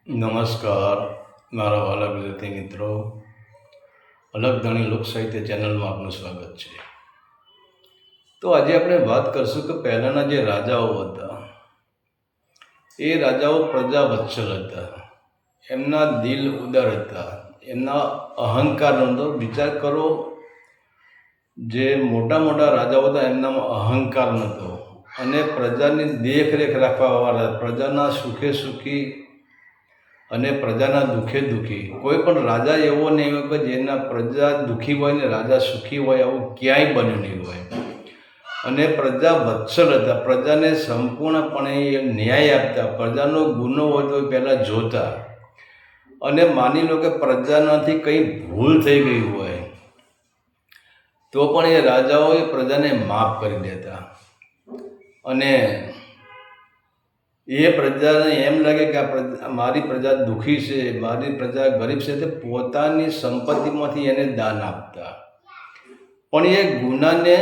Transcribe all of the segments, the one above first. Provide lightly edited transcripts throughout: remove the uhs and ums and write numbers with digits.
નમસ્કાર મારા વાલા ગુજરાતી મિત્રો. અલગધાણી લોક સાહિત્ય ચેનલમાં આપનું સ્વાગત છે. તો આજે આપણે વાત કરશું કે પહેલાંના જે રાજાઓ હતા એ રાજાઓ પ્રજાવત્સલ હતા. એમના દિલ ઉદાર હતા, એમના અહંકાર નહોતો. વિચાર કરો, જે મોટા મોટા રાજાઓ હતા એમનામાં અહંકાર નહોતો અને પ્રજાની દેખરેખ રાખવાવાળા, પ્રજાના સુખે સુખી અને પ્રજાના દુઃખે દુઃખી. કોઈ પણ રાજા એવો નહીં હોય કે જેના પ્રજા દુઃખી હોય ને રાજા સુખી હોય, આવું ક્યાંય બન્યું નહીં હોય. અને પ્રજા વત્સલ હતા, પ્રજાને સંપૂર્ણપણે ન્યાય આપતા. પ્રજાનો ગુનો હોય તો પહેલાં જોતા અને માની લો કે પ્રજાનાથી કંઈ ભૂલ થઈ ગઈ હોય તો પણ એ રાજાઓ એ પ્રજાને માફ કરી દેતા. અને એ પ્રજાને એમ લાગે કે મારી પ્રજા દુઃખી છે, મારી પ્રજા ગરીબ છે, તે પોતાની સંપત્તિમાંથી એને દાન આપતા. પણ એ ગુનાને,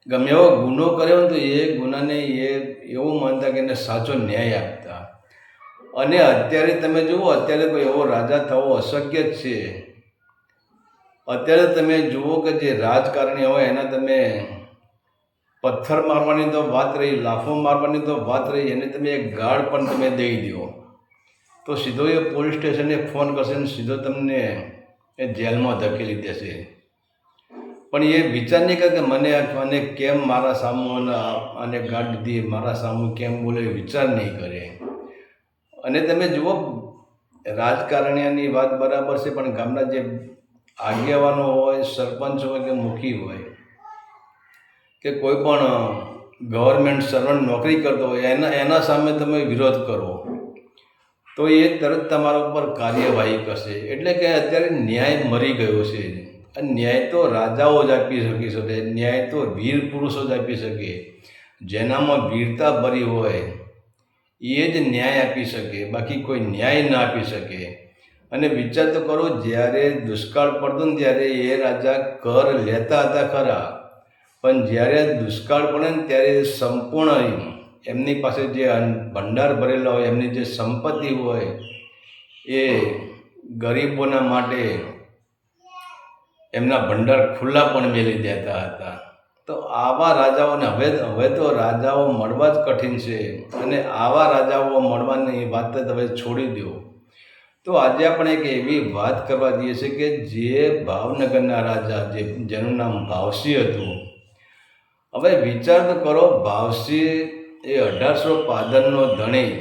ગમે એવો ગુનો કર્યો તો એ ગુનાને એ એવું માનતા કે એને સાચો ન્યાય આપતા. અને અત્યારે તમે જુઓ, અત્યારે કોઈ એવો રાજા થવો અશક્ય જ છે. અત્યારે તમે જુઓ કે જે રાજકારણી હોય એના તમે પથ્થર મારવાની તો વાત રહી, લાફો મારવાની તો વાત રહી, એને તમે એક ગાળ પણ તમે દઈ દો તો સીધો એ પોલીસ સ્ટેશને ફોન કરશે ને સીધો તમને એ જેલમાં ધકેલી દેશે. પણ એ વિચાર નહીં કરે કે મને કેમ મારા સામું અને ગાળ દીધી, મારા સામું કેમ બોલે, વિચાર નહીં કરે. અને તમે જુઓ, રાજકારણીની વાત બરાબર છે, પણ ગામના જે આગેવાનો હોય, સરપંચ હોય કે મુખી હોય કે કોઈ પણ ગવર્મેન્ટ સર્વન્ટ નોકરી કરતો હોય, એના સામે તમે વિરોધ કરો તો એ તરત તમારા ઉપર કાર્યવાહી કરશે. એટલે કે અત્યારે ન્યાય મરી ગયો છે. અને ન્યાય તો રાજાઓ જ આપી શકી શકે, ન્યાય તો વીર પુરુષો જ આપી શકે. જેનામાં વીરતા ભરી હોય એ જ ન્યાય આપી શકે, બાકી કોઈ ન્યાય ના આપી શકે. અને વિચાર તો કરો, જ્યારે દુષ્કાળ પડતો ને ત્યારે એ રાજા કર લેતા હતા ખરા, પણ જ્યારે દુષ્કાળ પડે ને ત્યારે સંપૂર્ણ એમની પાસે જે ભંડાર ભરેલા હોય, એમની જે સંપત્તિ હોય એ ગરીબોના માટે એમના ભંડાર ખુલ્લા પણ મેલી દેતા હતા. તો આવા રાજાઓને હવે તો રાજાઓ મળવા જ કઠિન છે. અને આવા રાજાઓ મળવાની વાત જ હવે છોડી દો. તો આજે આપણે એક એવી વાત કરવા જઈએ છીએ કે જે ભાવનગરના રાજા, જેનું નામ ભાવસિંહ હતું. હવે વિચાર તો કરો, ભાવસિંહ એ 1815નો ધણી,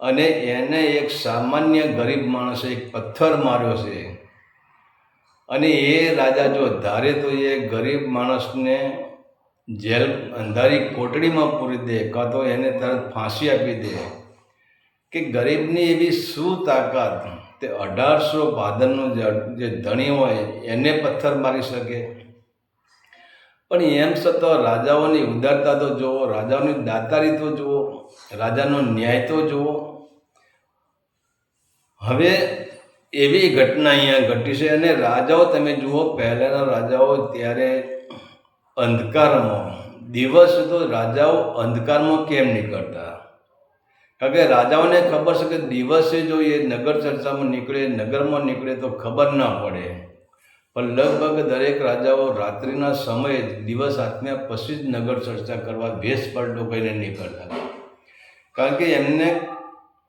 અને એને એક સામાન્ય ગરીબ માણસે એક પથ્થર માર્યો છે. અને એ રાજા જો ધારે તો એ ગરીબ માણસને જેલ, અંધારી કોટડીમાં પૂરી દે, કાં તો એને તરત ફાંસી આપી દે. કે ગરીબની એવી શું તાકાત તે 1815નો જે ધણી હોય એને પથ્થર મારી શકે. પણ એમ છતાં રાજાઓની ઉદારતા તો જુઓ, રાજાઓની દાતારી તો જુઓ, રાજાનો ન્યાય તો જુઓ. હવે એવી ઘટના અહીંયા ઘટી છે. અને રાજાઓ તમે જુઓ, પહેલાંના રાજાઓ ત્યારે અંધકારમાં, દિવસ તો રાજાઓ અંધકારમાં કેમ નીકળતા? કારણ કે રાજાઓને ખબર છે કે દિવસે જો એ નગર ચર્ચામાં નીકળે, નગરમાં નીકળે તો ખબર ના પડે. પણ લગભગ દરેક રાજાઓ રાત્રિના સમયે, દિવસ આથમ્યા પછી જ નગર ચર્ચા કરવા ભેસ પલટો કરીને નીકળતા. કારણ કે એમને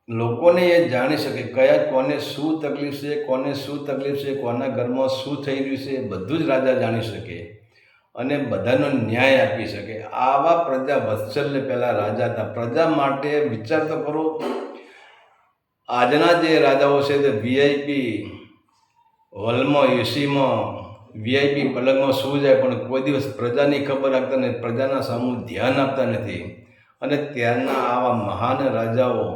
લોકોને એ જાણી શકે કયા કોને શું તકલીફ છે, કોને શું તકલીફ છે, કોના ઘરમાં શું થઈ રહ્યું છે, એ બધું જ રાજા જાણી શકે અને બધાનો ન્યાય આપી શકે. આવા પ્રજા વત્સલ્ય પહેલાં રાજા હતા. પ્રજા માટે વિચાર તો કરો. આજના જે રાજાઓ છે તે વીઆઈપી હોલમાં, એસીમાં, વીઆઈપી પલંગમાં સૂઈ જાય, પણ કોઈ દિવસ પ્રજાની ખબર રાખતા નથી, પ્રજાના સામું ધ્યાન આપતા નથી. અને ત્યારના આવા મહાન રાજાઓ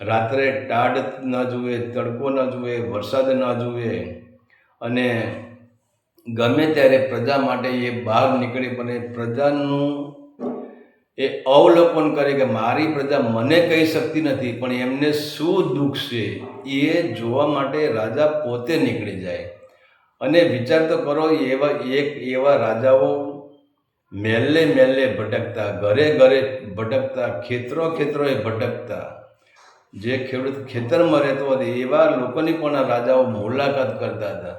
રાત્રે ટાઢ ન જુએ, તડકો ન જુએ, વરસાદ ન જુએ, અને ગમે ત્યારે પ્રજા માટે એ બહાર નીકળી, પણ પ્રજાનું એ અવલોકન કરે કે મારી પ્રજા મને કહી શકતી નથી, પણ એમને શું દુઃખ છે એ જોવા માટે રાજા પોતે નીકળી જાય. અને વિચાર તો કરો, એવા રાજાઓ મહેલે મહેલે ભટકતા, ઘરે ઘરે ભટકતા, ખેતરોએ ભટકતા. જે ખેડૂત ખેતરમાં રહેતો હતો એવા લોકોની પણ આ રાજાઓ મુલાકાત કરતા હતા,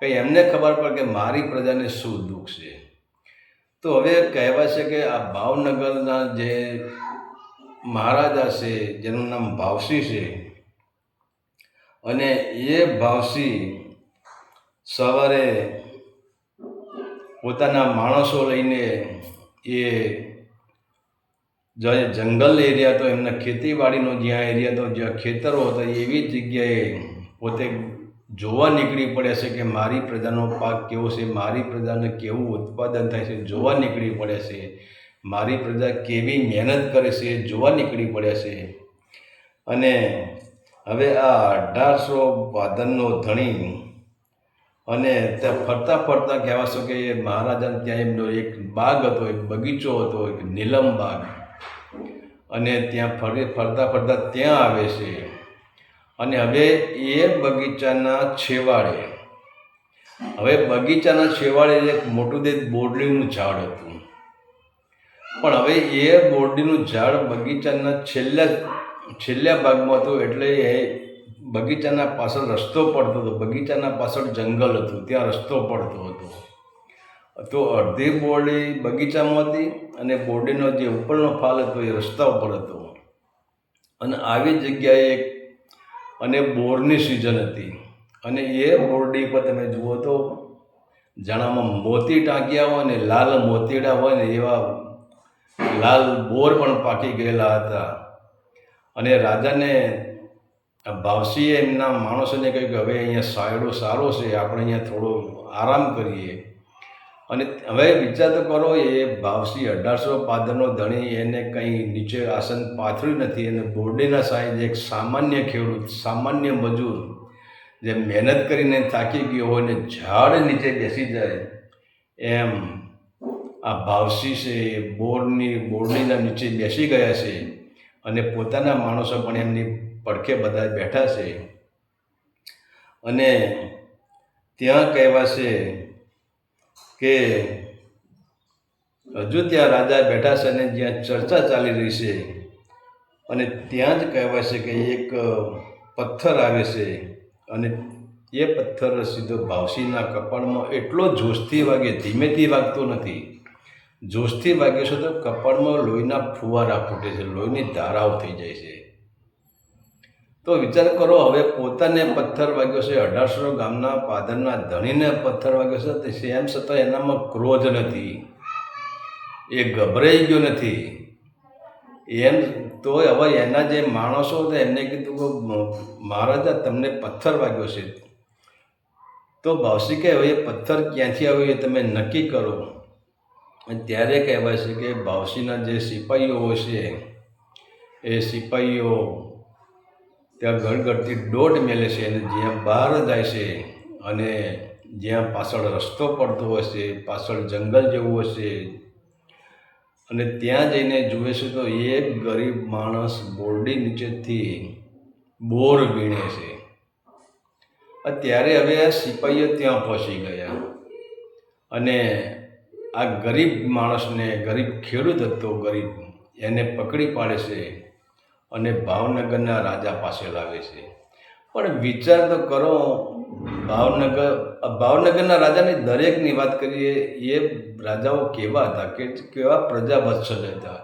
કંઈ એમને ખબર પડે કે મારી પ્રજાને શું દુઃખ છે. તો હવે કહેવાય છે કે આ ભાવનગરના જે મહારાજા છે જેનું નામ ભાવસિંહ છે, અને એ ભાવસિંહ સવારે પોતાના માણસો લઈને એ જંગલ એરિયા હતો, એમના ખેતીવાડીનો જ્યાં એરિયા હતો, જ્યાં ખેતરો હતા, એવી જગ્યાએ પોતે જોવા નીકળી પડ્યા છે કે મારી પ્રજાનો પાક કેવો છે, મારી પ્રજાને કેવું ઉત્પાદન થાય છે જોવા નીકળી પડ્યા છે, મારી પ્રજા કેવી મહેનત કરે છે એ જોવા નીકળી પડ્યા છે. અને હવે આ 1815નો ધણી અને ત્યાં ફરતા ફરતા કહેવાશો કે એ મહારાજાને ત્યાં એમનો એક બાગ હતો, એક બગીચો હતો, એક નીલમ બાગ. અને ત્યાં ફરતા ફરતા ત્યાં આવે છે. અને હવે એ બગીચાના છેવાડે એક મોટું બોરડીનું ઝાડ હતું. પણ હવે એ બોરડીનું ઝાડ બગીચાના છેલ્લા ભાગમાં હતું, એટલે એ બગીચાના પાછળ રસ્તો પડતો હતો, બગીચાના પાછળ જંગલ હતું, ત્યાં રસ્તો પડતો હતો. તો અડધી બોરડી બગીચામાં હતી અને બોરડીનો જે ઉપરનો ફાલ હતો એ રસ્તા ઉપર હતો. અને આવી જગ્યાએ અને બોરની સિઝન હતી, અને એ બોરડી પર તમે જુઓ તો જાણામાં મોતી ટાંક્યા હોય ને લાલ મોતીડા હોય ને એવા લાલ બોર પણ પાકી ગયેલા હતા. અને રાજાને ભાવસિંહે એમના માણસોને કહ્યું કે હવે અહીંયા સાયડો સારો છે, આપણે અહીંયા થોડો આરામ કરીએ. અને હવે વિચાર તો કરો, એ ભાવસિંહ 1815નો ધણી, એને કંઈ નીચે આસન પાથર્યું નથી, અને બોરડીના સાંજે એક સામાન્ય ખેડૂત, સામાન્ય મજૂર જે મહેનત કરીને થાકી ગયો હોય ને ઝાડ નીચે બેસી જાય, એમ આ ભાવસિંહ છે એ બોરડીના નીચે બેસી ગયા છે. અને પોતાના માણસો પણ એમની પડખે બધા બેઠા છે. અને ત્યાં કહેવાશે કે હજુ ત્યાં રાજા બેઠા છે અને જ્યાં ચર્ચા ચાલી રહી છે, અને ત્યાં જ કહેવાય છે કે એક પથ્થર આવે છે, અને એ પથ્થર સીધો ભાવસિંહના કપાળમાં એટલો જોશથી વાગે, ધીમેથી વાગતો નથી, જોશથી વાગ્યો છે તો કપાળમાં લોહીના ફુવારા ફૂટે છે, લોહીની ધારાઓ થઈ જાય છે. તો વિચાર કરો, હવે પોતાને પથ્થર વાગ્યો છે, 1800 ગામના પાદરના ધણીને પથ્થર વાગ્યો છે, તેમ છતાં એનામાં ક્રોધ નથી, એ ગભરાઈ ગયો નથી. એમ તો હવે એના જે માણસો હતા એમને કીધું કે મહારાજા તમને પથ્થર વાગ્યો છે. તો ભાવસિંહ કહે હવે એ પથ્થર ક્યાંથી આવ્યો એ તમે નક્કી કરો. અને ત્યારે કહેવાય છે કે ભાવસિંહના જે સિપાહીઓ હોય છે એ સિપાહીઓ ત્યાં ગળગળતી દોટ મેલે છે, અને જ્યાં બહાર જાય છે અને જ્યાં પાછળ રસ્તો પડતો હશે, પાછળ જંગલ જેવું હશે, અને ત્યાં જઈને જુએ છે તો એક ગરીબ માણસ બોરડી નીચેથી બોર વીણે છે. ત્યારે હવે આ સિપાહીઓ ત્યાં પહોંચી ગયા અને આ ગરીબ માણસને, ગરીબ ખેડૂત હતો ગરીબ, એને પકડી પાડે છે અને ભાવનગરના રાજા પાસે લાવે છે. પણ વિચાર તો કરો, ભાવનગરના રાજાની દરેકની વાત કરીએ, એ રાજાઓ કેવા હતા, કેવા પ્રજાવત્સલ હતા.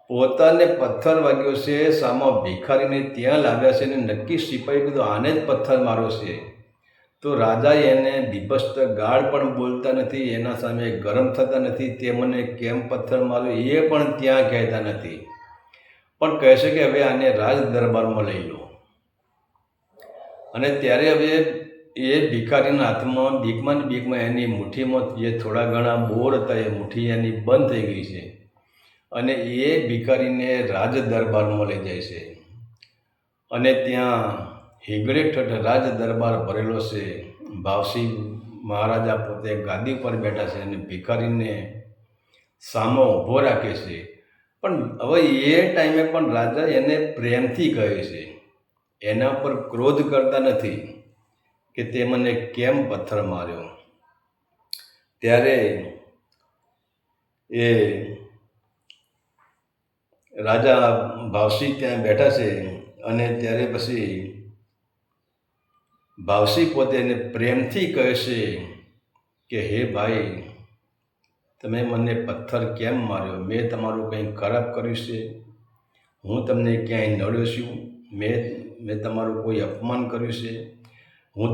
પોતાને પથ્થર વાગ્યો છે, સામો ભિખારીને ત્યાં લાવ્યા છે, અને નક્કી સિપાહી કીધું આને જ પથ્થર મારો છે. તો રાજા એને દીપસ્ત ગાળ પણ બોલતા નથી, એના સામે ગરમ થતા નથી, તે મને કેમ પથ્થર માર્યો એ પણ ત્યાં કહેતા નથી, પણ કહે છે કે હવે આને રાજ દરબારમાં લઈ લો. અને ત્યારે હવે એ ભિખારીના હાથમાં બીકમાં એની મુઠ્ઠીમાં જે થોડા ઘણા બોર હતા એ મુઠ્ઠી એની બંધ થઈ ગઈ છે, અને એ ભિખારીને રાજ દરબારમાં લઈ જાય છે. અને ત્યાં હિંગળે ઠઠ રાજ દરબાર ભરેલો છે. ભાવસિંહ મહારાજા પોતે ગાદી પર બેઠા છે અને ભિખારીને સામો ઊભો રાખે છે. પણ હવે એ ટાઈમે પણ રાજા એને પ્રેમથી કહે છે, એના પર ક્રોધ કરતા નથી કે તે મને કેમ પથ્થર માર્યો. ત્યારે એ રાજા ભાવસિંહ ત્યાં બેઠા છે અને ત્યારે પછી ભાવસી પોતે એને પ્રેમથી કહે છે કે હે ભાઈ, તમે મને પથ્થર કેમ માર્યો? મેં તમારું કંઈ ખરાબ કર્યું છે? હું તમને ક્યાંય નડ્યો છું? મેં તમારું કોઈ અપમાન કર્યું છે? હું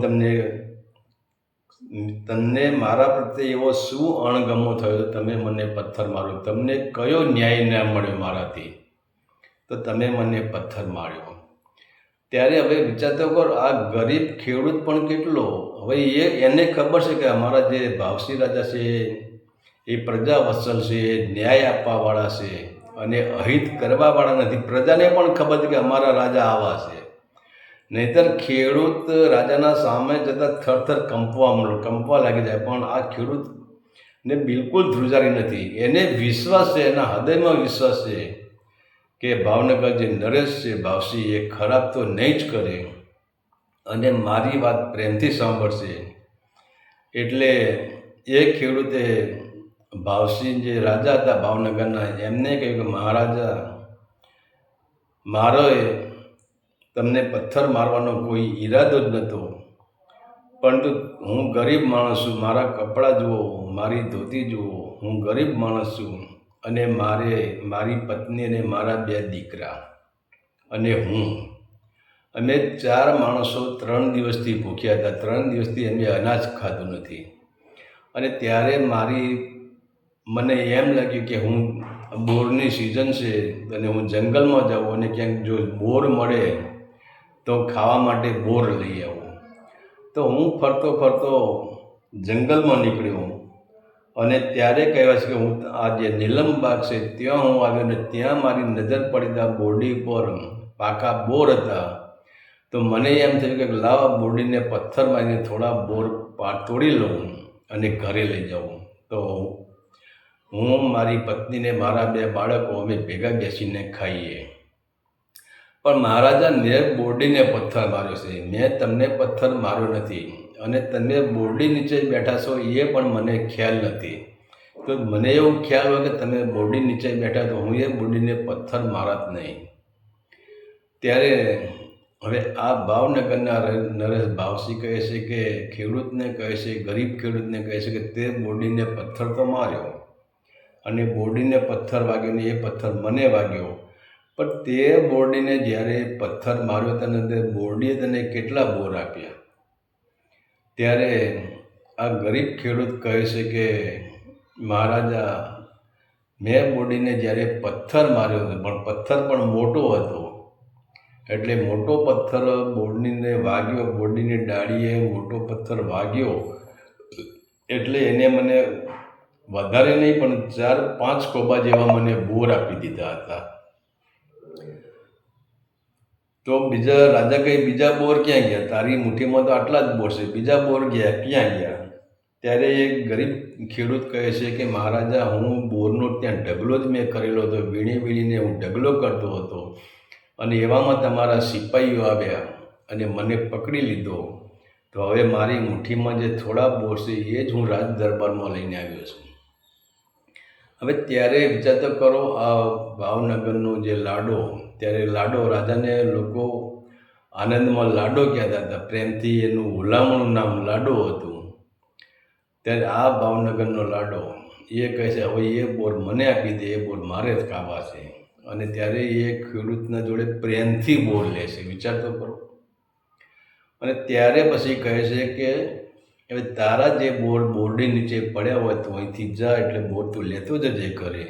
તમને મારા પ્રત્યે એવો શું અણગમો થયો તમે મને પથ્થર માર્યો? તમને કયો ન્યાય ના મળ્યો મારાથી તો તમે મને પથ્થર માર્યો? ત્યારે હવે વિચારતો કર, આ ગરીબ ખેડૂત પણ કેટલો, હવે એને ખબર છે કે અમારા જે ભાવસી રાજા છે એ પ્રજાવત્સલ છે, ન્યાય આપવાવાળા છે અને અહિત કરવાવાળા નથી. પ્રજાને પણ ખબર છે કે અમારા રાજા આવા છે. નહીંતર ખેડૂત રાજાના સામે જતાં થરથર કંપવા લાગી જાય. પણ આ ખેડૂતને બિલકુલ ધ્રુજારી નથી. એને વિશ્વાસ છે, એના હૃદયમાં વિશ્વાસ છે કે ભાવનગર જે નરેશ છે ભાવસી, એ ખરાબ તો નહીં જ કરે અને મારી વાત પ્રેમથી સાંભળશે. એટલે એ ખેડૂતે ભાવસી જે રાજા હતા ભાવનગરના, એમને કહ્યું કે મહારાજા, મારો તમને પથ્થર મારવાનો કોઈ ઈરાદો જ નહોતો, પરંતુ હું ગરીબ માણસ છું. મારા કપડાં જુઓ, મારી ધોતી જુઓ, હું ગરીબ માણસ છું અને મારી પત્ની અને મારા 2 દીકરા અને અમે 4 માણસો 3 દિવસથી ભૂખ્યા હતા. 3 દિવસથી અમે અનાજ ખાધું નથી. અને ત્યારે મને એમ લાગ્યું કે હું બોરની સિઝન છે અને હું જંગલમાં જાઉં અને ક્યાંક જો બોર મળે તો ખાવા માટે બોર લઈ આવું. તો હું ફરતો જંગલમાં નીકળ્યો અને ત્યારે કહેવાય છે કે હું આ જે નીલમબાગ છે ત્યાં હું આવ્યો અને ત્યાં મારી નજર પડી આ બોરડી પર પાકા બોર હતા. તો મને એમ થયું કે લાવ બોરડીને પથ્થર મારીને થોડા બોર તોડી લઉં અને ઘરે લઈ જાઉં. તો હું, મારી પત્નીને મારા 2 બાળકો અમે ભેગા બેસીને ખાઈએ. પણ મહારાજા, મેં બોરડીને પથ્થર માર્યો છે, મેં તમને પથ્થર માર્યો નથી. અને તમે બોરડી નીચે બેઠા છો એ પણ મને ખ્યાલ નથી. તો મને એવું ખ્યાલ હોય કે તમે બોરડી નીચે બેઠા તો હું એ બોરડીને પથ્થર મારત નહીં. ત્યારે હવે આ ભાવનગરના નરેશ ભાવસી કહે છે કે ખેડૂતને કહે છે, ગરીબ ખેડૂતને કહે છે કે તે બોરડીને પથ્થર તો માર્યો અને બોરડીને પથ્થર વાગ્યો ને એ પથ્થર મને વાગ્યો, પણ તે બોરડીને જ્યારે પથ્થર માર્યો તને, તે બોરડીએ તને કેટલા બોર આપ્યા? ત્યારે આ ગરીબ ખેડૂત કહે છે કે મહારાજા, મેં બોરડીને જ્યારે પથ્થર માર્યો હતો, પણ પથ્થર પણ મોટો હતો, એટલે મોટો પથ્થર બોરડીને વાગ્યો, બોરડીની ડાળીએ મોટો પથ્થર વાગ્યો એટલે એને મને વધારે નહીં પણ 4-5 કોબા જેવા મને બોર આપી દીધા હતા. તો બીજા રાજા કહે, બીજા બોર ક્યાં ગયા? તારી મુઠ્ઠીમાં તો આટલા જ બોર છે, બીજા બોર ગયા ક્યાં ગયા? ત્યારે એક ગરીબ ખેડૂત કહે છે કે મહારાજા, હું બોરનો ત્યાં ઢગલો જ મેં કરેલો હતો, વીણીને હું ઢગલો કરતો હતો અને એવામાં તમારા સિપાહીઓ આવ્યા અને મને પકડી લીધો. તો હવે મારી મુઠ્ઠીમાં જે થોડા બોર છે એ જ હું રાજ દરબારમાં લઈને આવ્યો છું. હવે ત્યારે વિચાર કરો, આ ભાવનગરનો જે લાડો, ત્યારે લાડો રાજાને લોકો આનંદમાં લાડો કહેતા હતા, પ્રેમથી એનું હુલામણું નામ લાડો હતું. ત્યારે આ ભાવનગરનો લાડો એ કહે છે હવે એ બોર મને આપી દે, એ બોર મારે જ ખાવા છે. અને ત્યારે એ ખેડૂતના જોડે પ્રેમથી બોર લે છે, વિચાર તો કરો. અને ત્યારે પછી કહે છે કે હવે તારા જે બોર બોરડી નીચે પડ્યા હોય તો અહીંથી જા, એટલે બોર તું લેતો જજે ઘરે.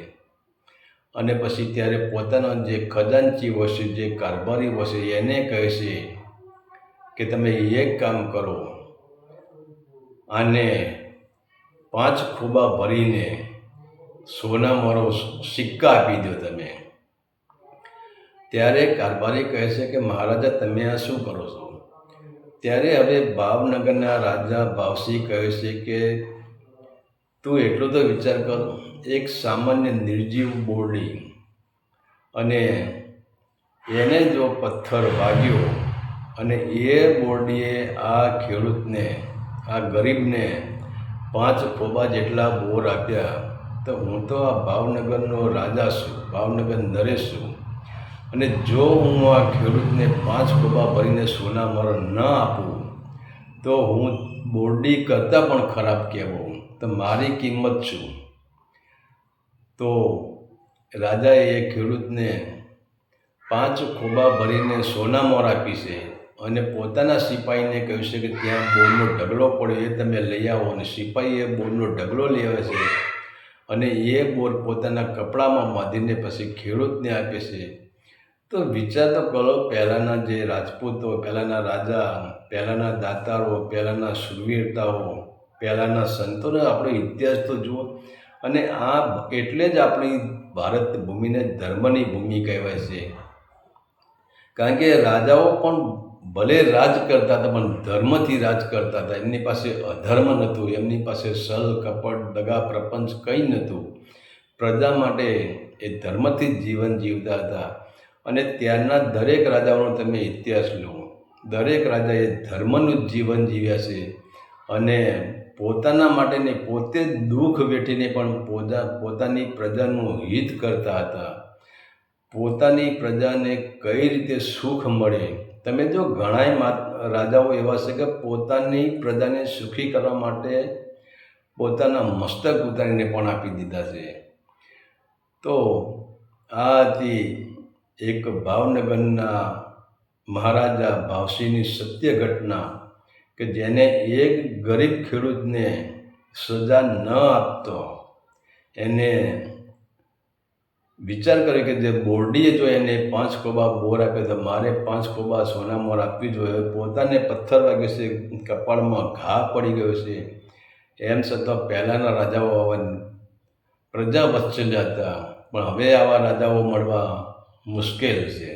અને પછી ત્યારે પોતાના જે ખજાનચી હશે, જે કારભારી હશે, એને કહે છે કે તમે એક કામ કરો, આને 5 ખોબા ભરીને સોનામારો સિક્કા આપી દો તમે. ત્યારે કારભારી કહે છે કે મહારાજા, તમે આ શું કરો છો? ત્યારે હવે ભાવનગરના રાજા ભાવસી કહે છે કે તું એટલું તો વિચાર કર, એક સામાન્ય નિર્જીવ બોરડી અને એને જો પથ્થર વાગ્યો અને એ બોરડીએ આ ખેડૂતને, આ ગરીબને 5 ખોબા જેટલા બોર આપ્યા, તો હું તો આ ભાવનગરનો રાજા છું, ભાવનગર નરેશ છું. અને જો હું આ ખેડૂતને 5 ખોબા ભરીને સોના મોર ન આપું તો હું બોરડી કરતાં પણ ખરાબ કહેવો, તો મારી કિંમત શું? તો રાજાએ એ ખેડૂતને 5 ખોબા ભરીને સોના મોર આપી છે અને પોતાના સિપાહીને કહ્યું છે કે ત્યાં બોરનો ઢગલો પડ્યો, એ તમે લઈ આવો. અને સિપાહી એ બોરનો ઢગલો લઈ આવે છે અને એ બોર પોતાના કપડામાં બાંધીને પછી ખેડૂતને આપે છે. તો વિચાર તો કરો, પહેલાંના જે રાજપૂતો, પહેલાંના રાજા, પહેલાંના દાતારો, પહેલાંના શૂરવીરતાઓ, પહેલાંના સંતોનો આપણો ઇતિહાસ તો જુઓ. અને આ એટલે જ આપણી ભારત ભૂમિને ધર્મની ભૂમિ કહેવાય છે. કારણ કે રાજાઓ પણ ભલે રાજ કરતા હતા પણ ધર્મથી રાજ કરતા હતા. એમની પાસે અધર્મ નહોતું, એમની પાસે છલ કપટ દગા પ્રપંચ કંઈ નહોતું. પ્રજા માટે એ ધર્મથી જ જીવન જીવતા હતા. અને ત્યારના દરેક રાજાઓનો તમે ઇતિહાસ લો, દરેક રાજાએ ધર્મનું જ જીવન જીવ્યા છે. અને પોતાના માટે ને પોતે જ દુઃખ વેઠીને પણ પોતાની પ્રજાનું હિત કરતા હતા. પોતાની પ્રજાને કઈ રીતે સુખ મળે. તમે જો ઘણાય રાજાઓ એવા છે કે પોતાની પ્રજાને સુખી કરવા માટે પોતાના મસ્તક ઉતારીને પણ આપી દીધા છે. તો આ હતી એક ભાવનગરના મહારાજા ભાવસિંહની સત્ય ઘટના, કે જેને એક ગરીબ ખેડૂતને સજા ન આપતો એને વિચાર કર્યો કે જે બોરડીએ જો એને 5 ખોબા બોર આપે તો મારે 5 ખોબા સોના મોર આપવી જોઈએ. પોતાને પથ્થર વાગે છે, કપાળમાં ઘા પડી ગયો છે. એમ છતાં પહેલાંના રાજાઓ આવા પ્રજા વત્સલ્ય હતા, પણ હવે આવા રાજાઓ મળવા મુશ્કેલ છે.